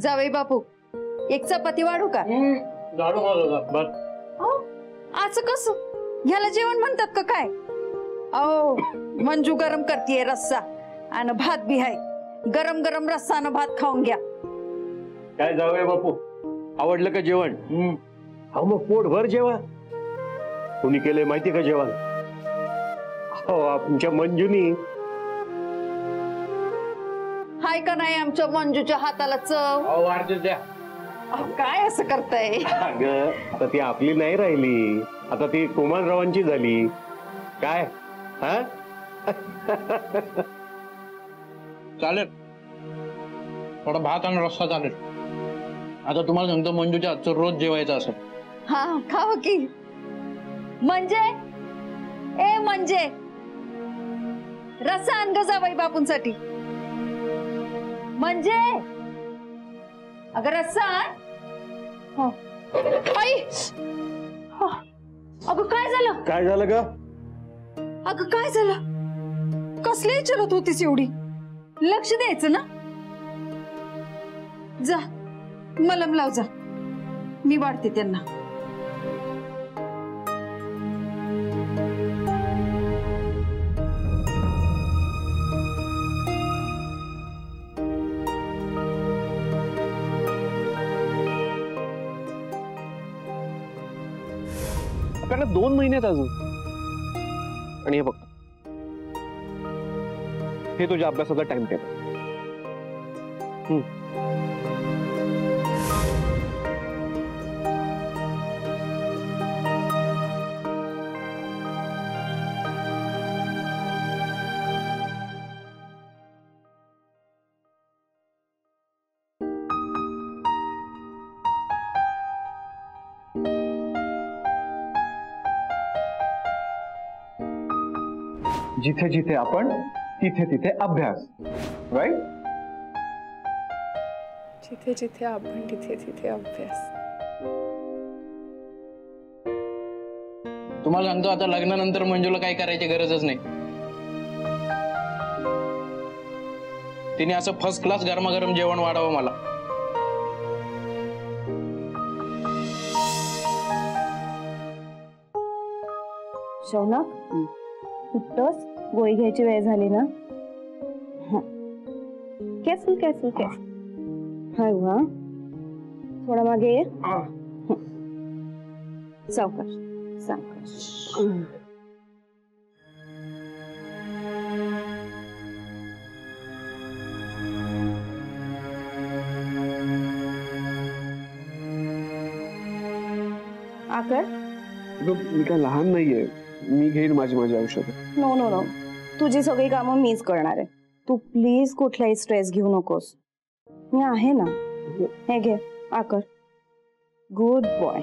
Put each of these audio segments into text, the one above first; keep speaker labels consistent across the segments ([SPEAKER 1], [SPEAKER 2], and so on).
[SPEAKER 1] जावई बापू, एक चपाती वाढू का? असं कसं? ह्याला जेवण म्हणतात का काय? अहो, मंजू गरम करतीये रस्सा आणि भात बी आहे. गरम गरम रस्सा आणि भात खाऊन घ्या.
[SPEAKER 2] काय जावई बापू, आवडलं का जेवण? अहो मग पोटभर जेवा. कोणी केलंय माहिती का जेवण? हो, आमच्या मंजूनी.
[SPEAKER 1] हाय का नाही आमच्या मंजूच्या हाताला चव?
[SPEAKER 2] द्या.
[SPEAKER 1] काय असं करताय?
[SPEAKER 2] अगं, आता ती आपली नाही राहिली, आता ती कुमाररावांची झाली. काय हा?
[SPEAKER 3] चालेल, थोडा भात आणि रस्सा चालेल. आता तुम्हाला सांगतो, मंजूच्या हातचं रोज जेवायचं असं.
[SPEAKER 1] हा, खाव की. म्हणजे म्हणजे रस्सा आण ग जावई बापूंसाठी. म्हणजे अगं रस्सा आण. हो. आई, अगं काय झालं?
[SPEAKER 2] काय झालं ग?
[SPEAKER 1] अगं काय झालं? कसली विचारत होतीस एवढी? लक्ष द्यायचं ना. जा मलम लाव, जा. मी वाढते त्यांना.
[SPEAKER 4] आपल्याला 2 महिन्यात अजून. आणि हे बघ, हे तुझ्या अभ्यासाचा टाइम टेबल. जिथे जिथे आपण तिथे तिथे अभ्यास. राईट?
[SPEAKER 5] जिथे जिथे आपण तिथे तिथे अभ्यास.
[SPEAKER 3] तुम्हाला सांगतो, आता लग्नानंतर मंजूला काही करायची गरजच नाही. तिने असं फर्स्ट क्लास गरमागरम जेवण वाढावं मला.
[SPEAKER 6] शौनक, उठतोस? गोळी घ्यायची वेळ झाली ना. केसफुल केसफुल केसफुल. हाय वा, थोडा मागे ये. सावकाश सावकाश. आकर,
[SPEAKER 4] मी काय लहान नाहीये, मी घेईन माझी औषधं.
[SPEAKER 6] नो नो नो, तुझी सगळी कामं मीच करणार आहे. तू प्लीज कुठलाही स्ट्रेस घेऊ नकोस. मी आहे ना. हे घे आकर. Good boy.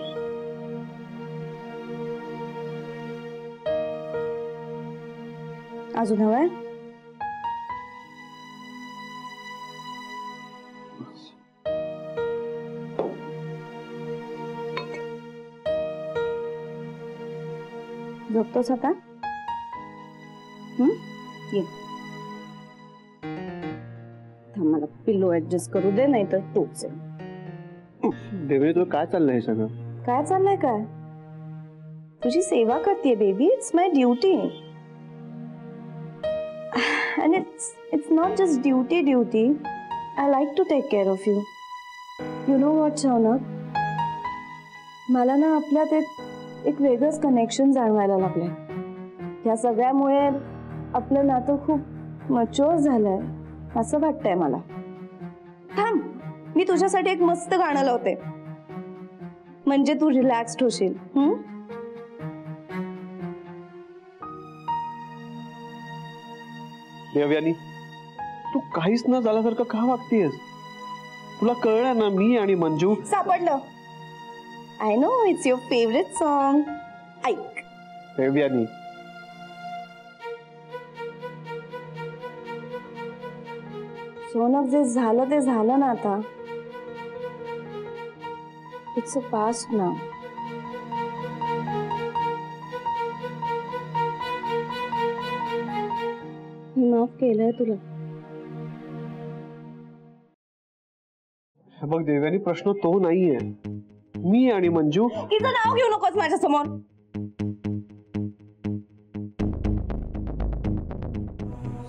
[SPEAKER 6] अजून हवंय? झोपतोस आता? ये. थांब, मला पिल्लो ऍडजस्ट करू दे, नाही तर तूच आहे.
[SPEAKER 4] देवरे, तुला काय चाललंय हे सगळं?
[SPEAKER 6] काय चाललंय? काय? तुझी सेवा करते baby. It's my duty. and it's not just duty. I like to take care of you. You know what, Shaunak? मला ना आपल्यात एक वेगळंच कनेक्शन जाणवायला लागलंय. या सगळ्यामुळे आपलं नातं खूप मच्युअर झालंय असं वाटतंय मला. थांब, मी तुझ्यासाठी एक मस्त गाणं लावते, म्हणजे तू रिलॅक्स्ड होशील.
[SPEAKER 4] देवयानी, तू काहीच न झाल्यासारखं का वागतेस? तुला कळलं ना, मी आणि मंजू.
[SPEAKER 6] सापडलं. I know, it's your favourite song. ऐक.
[SPEAKER 4] देवयानी,
[SPEAKER 6] शौनक, जे झालं ते झालं ना आता. It's a past now. मी माफ केलंय तुला.
[SPEAKER 4] बघ देवयानी, प्रश्न तो नाहीये. मी आणि मंजू.
[SPEAKER 6] तिचं नाव घेऊ नकोस माझ्या समोर.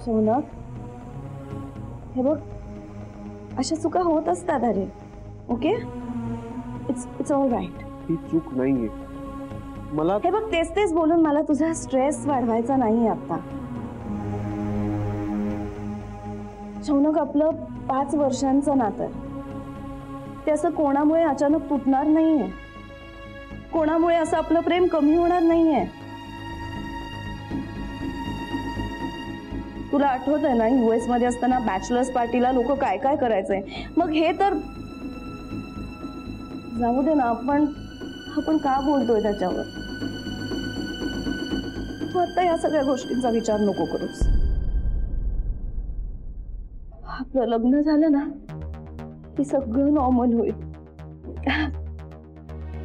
[SPEAKER 6] सोनक, हे बघ, अशा चुका होत असतात अरे. Okay, it's all right.
[SPEAKER 4] ही चूक नाहीये. मला
[SPEAKER 6] हे बघ, तेच तेच बोलून मला तुझा स्ट्रेस वाढवायचा नाही आता. शौनक, आपलं 5 वर्षांचं नातं, ते असं कोणामुळे अचानक तुटणार नाहीये. कोणामुळे असं आपलं प्रेम कमी होणार नाहीये. तुला आठवत आहे ना, US मध्ये असताना बॅचलर्स पार्टीला लोक काय काय करायचंय. मग हे तर जाऊ दे ना, आपण का बोलतोय त्याच्यावर. तू आता या सगळ्या गोष्टींचा विचार नको करूस. आपलं लग्न झालं ना की सगळं नॉर्मल होईल.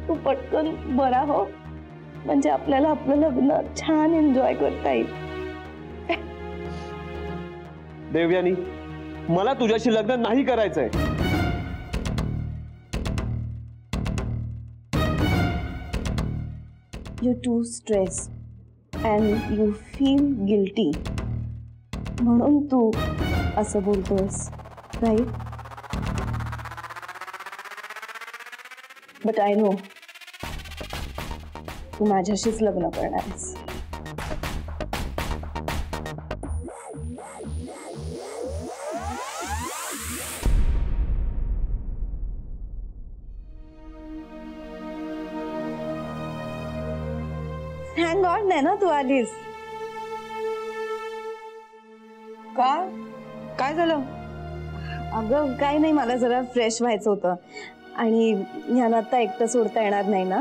[SPEAKER 6] तू पटकन बरा हो, म्हणजे आपल्याला आपलं लग्न छान एन्जॉय करता येईल.
[SPEAKER 4] देवयानी, मला तुझ्याशी लग्न नाही करायचंय.
[SPEAKER 6] You're too stressed and you feel guilty. म्हणून तू असं बोलतोयस, राईट? बट आय नो, तू माझ्याशीच लग्न करणार आहेस. थँक गॉड नाही ना तू आलीस.
[SPEAKER 1] का? काय झालं?
[SPEAKER 6] अगं काय नाही, मला जरा फ्रेश व्हायचं होतं आणि ह्याला आता एकटं सोडता येणार नाही ना.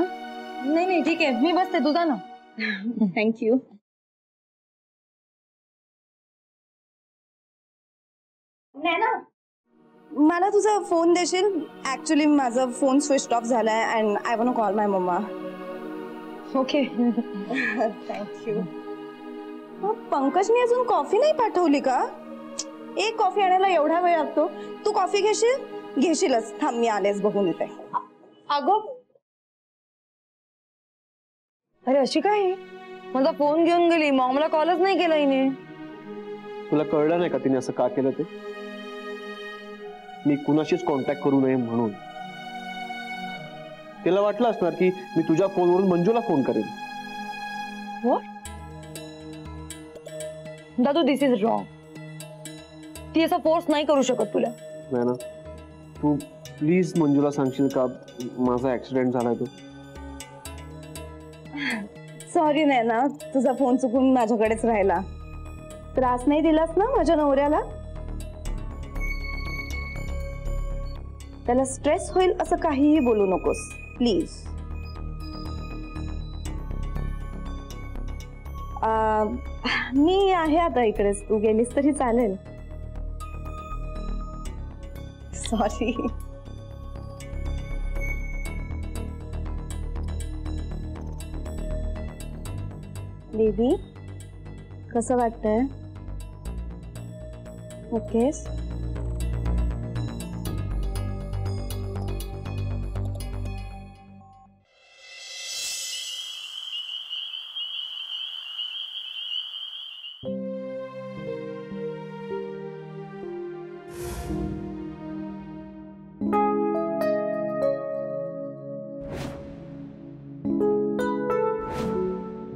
[SPEAKER 1] नाही नाही, ठीक आहे, मी बसते, तू जा ना.
[SPEAKER 6] थँक्यू. मला तुझा फोन देशील? ऍक्च्युली माझा फोन स्विच ऑफ झालाय and I want to call my mamma.
[SPEAKER 1] Okay.
[SPEAKER 6] Thank you. पंकजने अजून कॉफी नाही पाठवली का? एक कॉफी आणायला एवढा वेळ लागतो. तू कॉफी घेशीलच? थांब, मी आलेच, बघून येते.
[SPEAKER 1] अगं, अरे अशी काय? माझा फोन घेऊन गेली, मग मला कॉलच नाही केला हिने.
[SPEAKER 4] तुला कळलं नाही का तिने असं का केलं ते? मी कुणाशीच कॉन्टॅक्ट करू नये म्हणून. तिला वाटलं असणार की मी तुझ्या फोनवरून मंजूला फोन करेन.
[SPEAKER 1] दादू, दिस इज रॉंग. ती असा फोर्स नाही करू शकत तुला.
[SPEAKER 4] नाही ना, तू प्लीज मंजूला सांगशील का माझा ऍक्सिडेंट झालाय तो?
[SPEAKER 6] सॉरी नैना, तुझा फोन चुकून माझ्याकडेच राहिला. त्रास नाही दिलास ना माझ्या नवऱ्याला? त्याला स्ट्रेस होईल असं काहीही बोलू नकोस प्लीज. मी आहे आता इकडेच, तू गेलीस तरी चालेल. सॉरी. बेबी, कसं वाटतंय? ओकेस?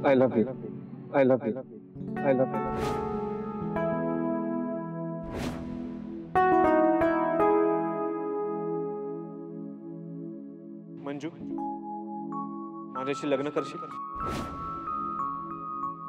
[SPEAKER 4] I love you. I love you. I love you. Manju, माझ्याशी लग्न करशील?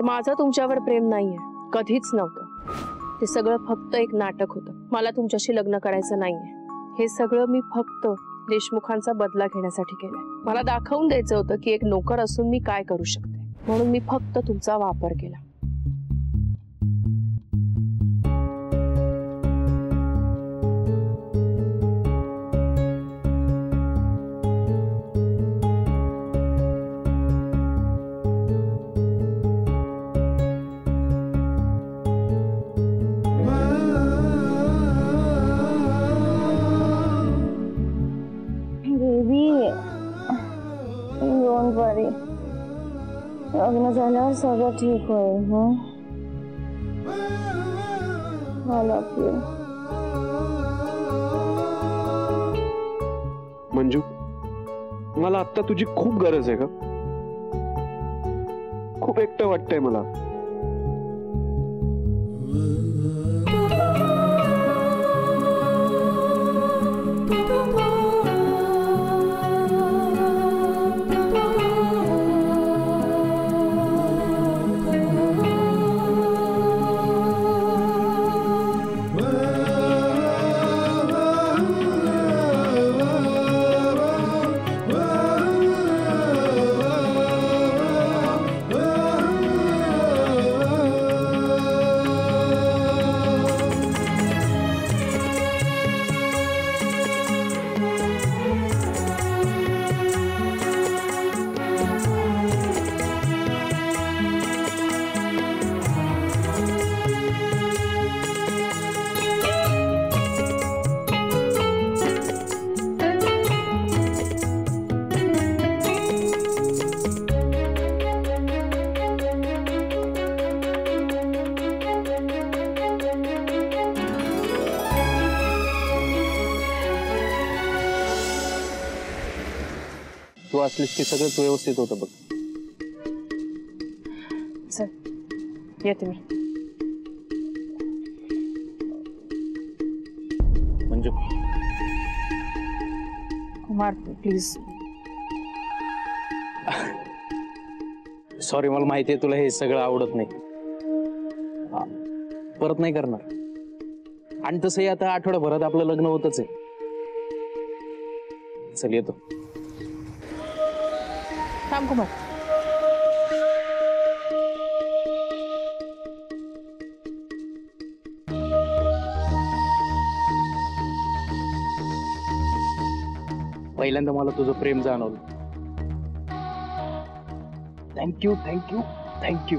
[SPEAKER 5] माझं तुमच्यावर प्रेम नाहीये, कधीच नव्हतं. ते सगळं फक्त एक नाटक होतं. मला तुमच्याशी लग्न करायचं नाहीये. हे सगळं मी फक्त देशमुखांचा बदला घेण्यासाठी केलंय. मला दाखवून द्यायचं होतं की एक नोकर असून मी काय करू शकते, म्हणून मी फक्त तुमचा वापर केला.
[SPEAKER 6] लग्न झाल्यावर सगळं ठीक होईल. I love you.
[SPEAKER 4] मंजू, मला आता तुझी खूप गरज आहे का? खूप एकटं वाटतंय मला.
[SPEAKER 3] तू असलीस की सगळंच व्यवस्थित होतं बघ.
[SPEAKER 5] चल येते मी.
[SPEAKER 3] मंजू,
[SPEAKER 5] कुमार प्लीज.
[SPEAKER 3] सॉरी, मला माहिती आहे तुला हे सगळं आवडत नाही. परत नाही करणार. आणि तसंही आता आठवड्याभरात आपलं लग्न होतच आहे. चल येतो.
[SPEAKER 5] थांब कुमार.
[SPEAKER 3] पहिल्यांदा मला तुझं प्रेम जाणवलं. Thank you thank you thank you.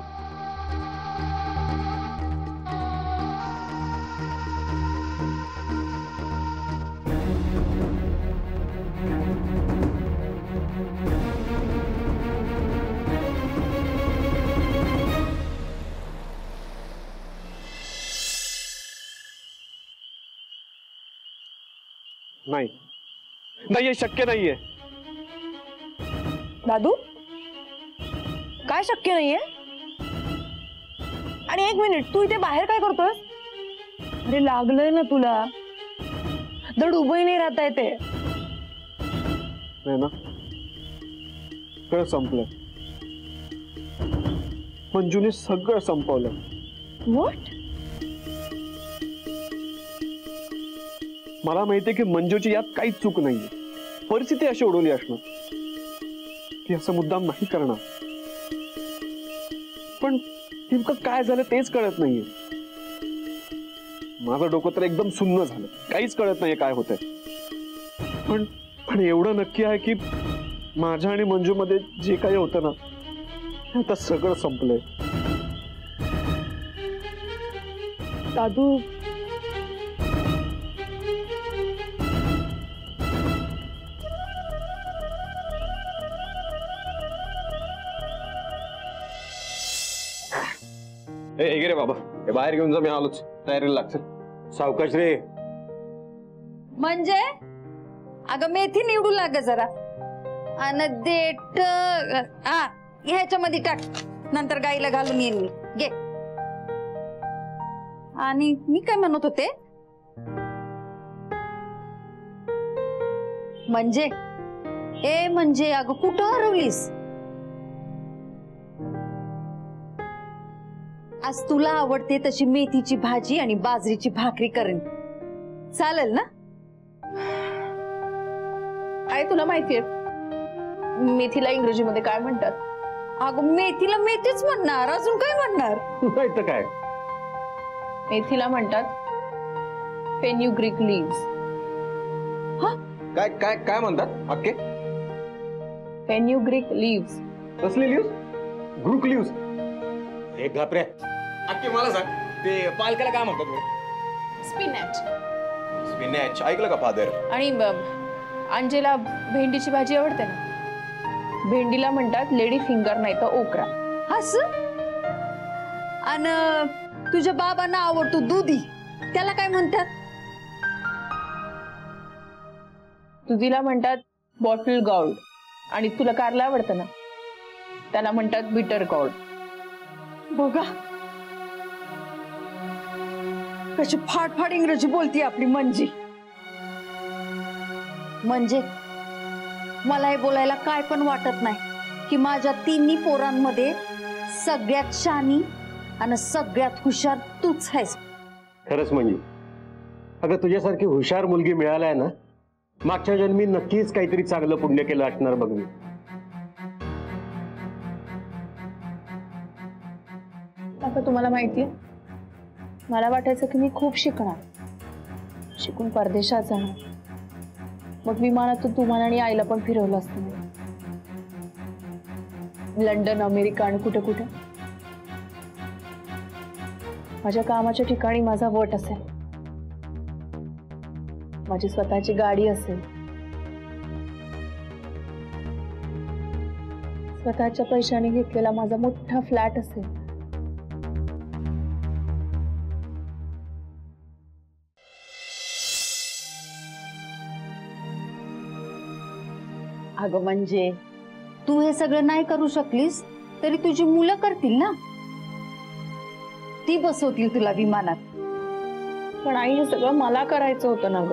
[SPEAKER 4] नाही नाही, हे शक्य नाहीये.
[SPEAKER 6] दादू, काय शक्य नाहीये? आणि एक मिनिट, तू इथे बाहेर काय करतोय? अरे लागलंय ना तुला. धड उभंही नाही राहता येते.
[SPEAKER 4] नाही ना, सगळं संपलं. मंजूने सगळं संपवलं.
[SPEAKER 6] व्हॉट?
[SPEAKER 4] मला माहितीये की मंजूची यात काहीच चूक नाहीये. परिस्थिती अशी ओढवली असणार. ती असं मुद्दाम नाही करणार. पण नेमकं काय झालं तेच कळत नाहीये. माझं डोकं तर एकदम सुन्न झालं. काहीच कळत नाहीये काय होतंय. पण पण एवढं नक्की आहे की माझ्या आणि मंजू मध्ये जे काही होतं ना, आता सगळं संपलंय.
[SPEAKER 6] दादू,
[SPEAKER 4] हे रे बाबा, हे बाहेर घेऊन जा, मी आलोच. तयारीला लागतं.
[SPEAKER 2] सावकाश रे.
[SPEAKER 1] म्हणजे अगं मेथी निवडू लाग जरा. आणि देठ ह्याच्यामध्ये टाक. नंतर गाईला घालून येईन मी. घे. आणि मी काय म्हणत होते, म्हणजे अगं कुठं हरवलीस? आज तुला आवडते तशी मेथीची भाजी आणि बाजरीची भाकरी करेन. चालेल ना?
[SPEAKER 5] आई तुला माहितीये मेथीला इंग्रजीमध्ये काय म्हणतात?
[SPEAKER 1] अगं मेथीला मेथीच म्हणणार, अजून काय म्हणणार?
[SPEAKER 2] नाही तर काय.
[SPEAKER 5] मेथीला म्हणतात फेन्यूग्रीक लीव्स.
[SPEAKER 4] काय काय काय म्हणतात? अक्के
[SPEAKER 5] फेन्यूग्रीक लीव्स.
[SPEAKER 4] कसली लीव्स? ग्रुक लीव्स?
[SPEAKER 2] एक घापऱ्या.
[SPEAKER 7] अक्की मला सांग, ते पालकाला काय म्हणतात बरं?
[SPEAKER 5] स्पिनॅच.
[SPEAKER 7] स्पिनॅच ऐकलं का फादर?
[SPEAKER 5] आणि अंजेला भेंडीची भाजी आवडते ना, भेंडीला म्हणतात लेडी फिंगर नाही तर ओकरा.
[SPEAKER 1] हस आणि तुझ्या बाबांना आवडतो दुधी, त्याला काय म्हणतात?
[SPEAKER 5] दुधीला म्हणतात बॉटल गॉर्ड, आणि तुला कारला आवडतं ना, त्याला म्हणतात बिटर गॉर्ड.
[SPEAKER 1] बघा कशी फाडफाड इंग्रजी बोलती आपली मंजी. म्हणजे मला हे बोलायला काय पण वाटत नाही की माझ्या तिन्ही पोरांमध्ये सगळ्यात शहाणी आणि सगळ्यात हुशार तूच आहेस.
[SPEAKER 2] खरंच म्हणजे अगं तुझ्यासारखी हुशार मुलगी मिळालाय ना, मागच्या जन्मी नक्कीच काहीतरी चांगलं पुण्य केलं असणार बघ मी.
[SPEAKER 5] आता तुम्हाला माहितीये, मला वाटायचं की मी खूप शिकणार, शिकून परदेशात जाणार, मग विमानातून तुम्हाला आणि आईला पण फिरवलं असतं, लंडन, अमेरिका आणि कुठे कुठे. माझ्या कामाच्या ठिकाणी माझा वट असेल, माझी स्वतःची गाडी असेल, स्वतःच्या पैशाने घेतलेला माझा मोठा फ्लॅट असेल.
[SPEAKER 1] अगं म्हणजे तू हे सगळं नाही करू शकलीस तरी तुझी मुलं करतील ना, ती बसवतील तुला विमानात.
[SPEAKER 5] पण आई, हे सगळं मला करायचं होतं ना ग.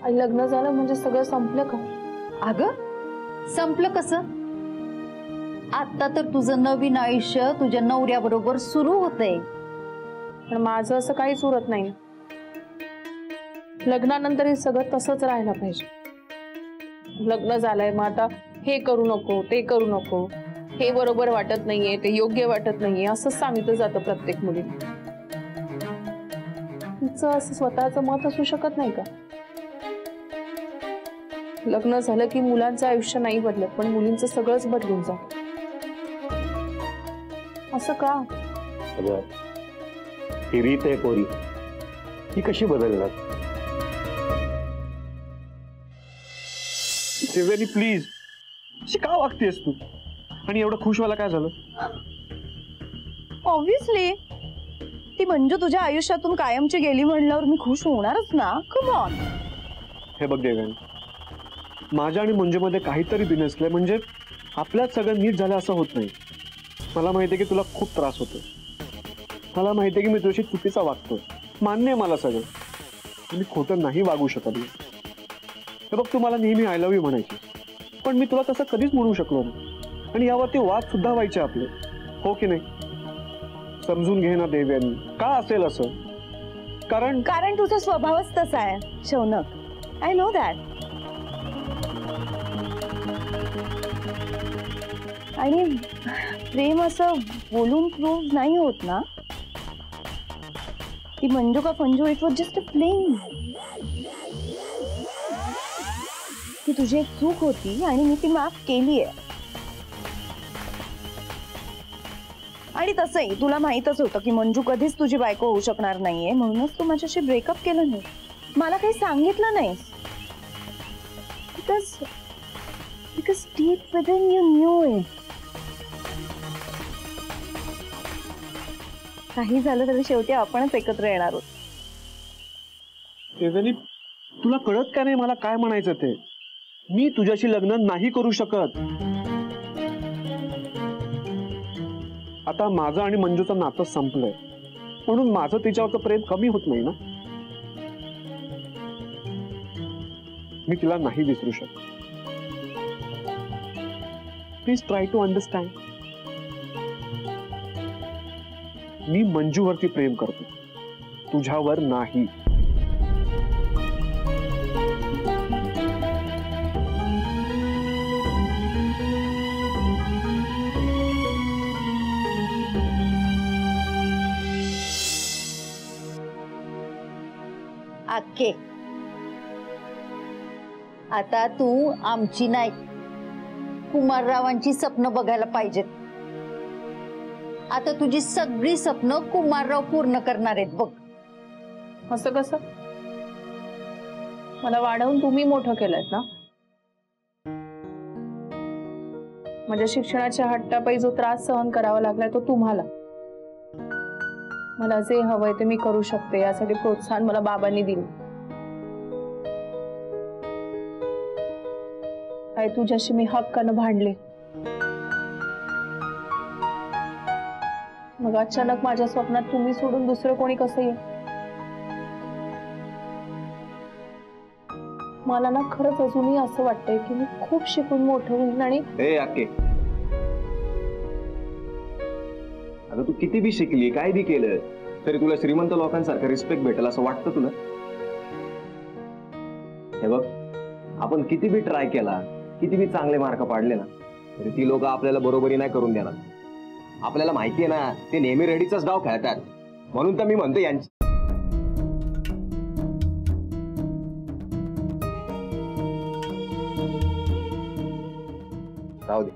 [SPEAKER 5] आई, लग्न झालं म्हणजे सगळं संपलं का?
[SPEAKER 1] अगं संपलं कसं? आता तर तुझं नवीन आयुष्य तुझ्या नवऱ्याबरोबर सुरू होतंय.
[SPEAKER 5] पण माझं असं काहीच उरत नाही. लग्नानंतर हे सगळं तसंच राहायला पाहिजे. लग्न झालंय मग आता हे करू नको, ते करू नको, हे बरोबर वाटत नाहीये, ते योग्य वाटत नाहीये, असं सांगितलं जातं प्रत्येक मुलीने. तिचं असं स्वतःचं मत असू शकत नाही का? लग्न झालं की मुलांचं आयुष्य नाही बदलत, पण मुलींचं सगळंच बदलून जात. असं का?
[SPEAKER 2] अगं ही रीत आहे पोरी, ही कशी बदलणार?
[SPEAKER 4] देवयानी प्लीज, अशी का वागतेस तू? आणि एवढं खुश व्हायला काय झालं?
[SPEAKER 6] ऑब्विसली ती मंजू तुझ्या आयुष्यातून कायमची गेली म्हणल्यावर मी खुश होणारच ना. Come on.
[SPEAKER 4] हे बघ देवयानी, माझ्या आणि मंजूमध्ये काहीतरी बिनसलंय म्हणजे आपल्यात सगळं नीट झालं असं होत नाही. मला माहितीये की तुला खूप त्रास होतो, मला माहितीये की मी तुझ्याशी चुकीचा वागतो, मान्य आहे मला सगळं. मी खोटं नाही वागू शकत. हे बघ, तू मला नेहमी आय लव्ह यू म्हणायची, पण मी तुला तसं कधीच म्हणू शकलो नाही, आणि यावरती वाद सुद्धा व्हायचे आपले, हो की नाही? समजून घे ना देवयानी, का असेल असं?
[SPEAKER 6] कारण तुझा स्वभावच तसा आहे शौनक. I know that. आणि प्रेम असं बोलून प्रूव्ह नाही होत ना. ती मंजू का फंजू, it was just a flame. ती तुझी एक चूक होती आणि मी ती माफ केली आहे. आणि तसंही तुला माहीतच होतं की मंजू कधीच तुझी बायको होऊ शकणार नाहीये, म्हणूनच तू माझ्याशी ब्रेकअप केलं नाही, मला काही सांगितलं नाहीस. Because deep within you knew it. काही झालं तरी शेवटी आपणच एकत्र येणार आहोत.
[SPEAKER 4] देवयानी, तुला कळत का नाही मला काय म्हणायचं ते? मी तुझ्याशी लग्न नाही करू शकत. आता माझं आणि मंजूचं नातं संपलंय, म्हणून माझं तिच्यावरचं प्रेम कमी होत नाही ना. मी तिला नाही विसरू शकत. Please try to understand. मी मंजूवरती प्रेम करतो, तुझ्यावर नाही.
[SPEAKER 1] आके आता तू आमची नाही, कुमाररावांची स्वप्न बघायला पाहिजेत. आता तुझी सगळी स्वप्न कुमारराव पूर्ण करणार आहेत बघ.
[SPEAKER 5] असं कसं? मला वाढवून तुम्ही मोठं केलंय ना. माझ्या शिक्षणाच्या हट्टापायी जो त्रास सहन करावा लागलाय तो तुम्हाला. मला जे हवंय ते मी करू शकते यासाठी प्रोत्साहन मला बाबांनी दिलं. काय तुझ्याशी मी हक्कानं भांडले, मग अचानक माझ्या स्वप्नात तुम्ही सोडून दुसरं कोणी कसं येईल? मला ना खरंच अजूनही असं वाटतंय की मी खूप शिकून मोठं होईन आणि
[SPEAKER 7] ए आके, अगं तू किती बी शिकली काय बी केलं तरी तुला श्रीमंत लोकांसारखं रिस्पेक्ट भेटेल असं वाटतं तुला? हे बघ, आपण किती बी ट्राय केला, किती बी चांगले मार्क पाडले ना, तरी ती लोक आपल्याला बरोबरी नाही करून देणार. आपल्याला माहिती आहे ना, ते नेहमी रेडीचाच डाव खेळतात. म्हणून तर मी म्हणतो यांची राहू दे.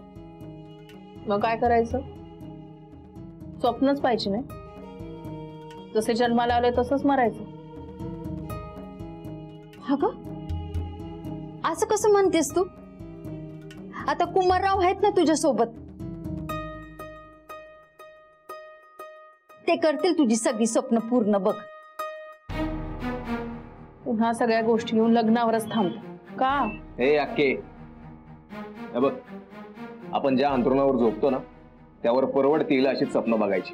[SPEAKER 5] मग काय करायचं? स्वप्नच पाहिजे नाही, जसे जन्माला आले तसंच मरायचं.
[SPEAKER 1] हा का? असं कसं म्हणतेस तू? आता कुमारराव आहेत ना तुझ्या सोबत, ते करतील तुझी सगळी स्वप्न पूर्ण. बघ,
[SPEAKER 5] पुन्हा सगळ्या गोष्टी येऊन लग्नावरच थांबतात का?
[SPEAKER 7] हे अक्के, हे बघ, आपण ज्या अंतरुणावर झोपतो ना त्यावर परवडतील अशीच स्वप्न बघायची.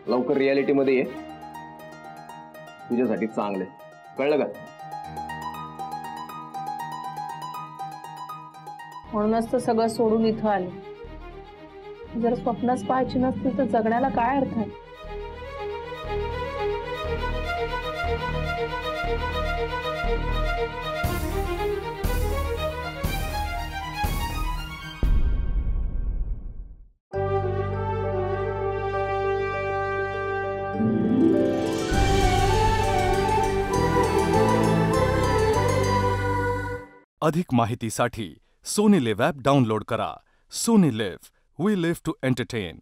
[SPEAKER 7] लवकर रियालिटी मध्ये ये, तुझ्यासाठी चांगले. कळलं का?
[SPEAKER 5] म्हणूनच तर सगळं सोडून इथं आले. जर स्वप्नच पाहायची नसतील तर जगण्याला काय अर्थ आहे?
[SPEAKER 8] अधिक माहितीसाठी सोनी लिव्ह ॲप डाउनलोड करा. Sony Liv, we live to entertain.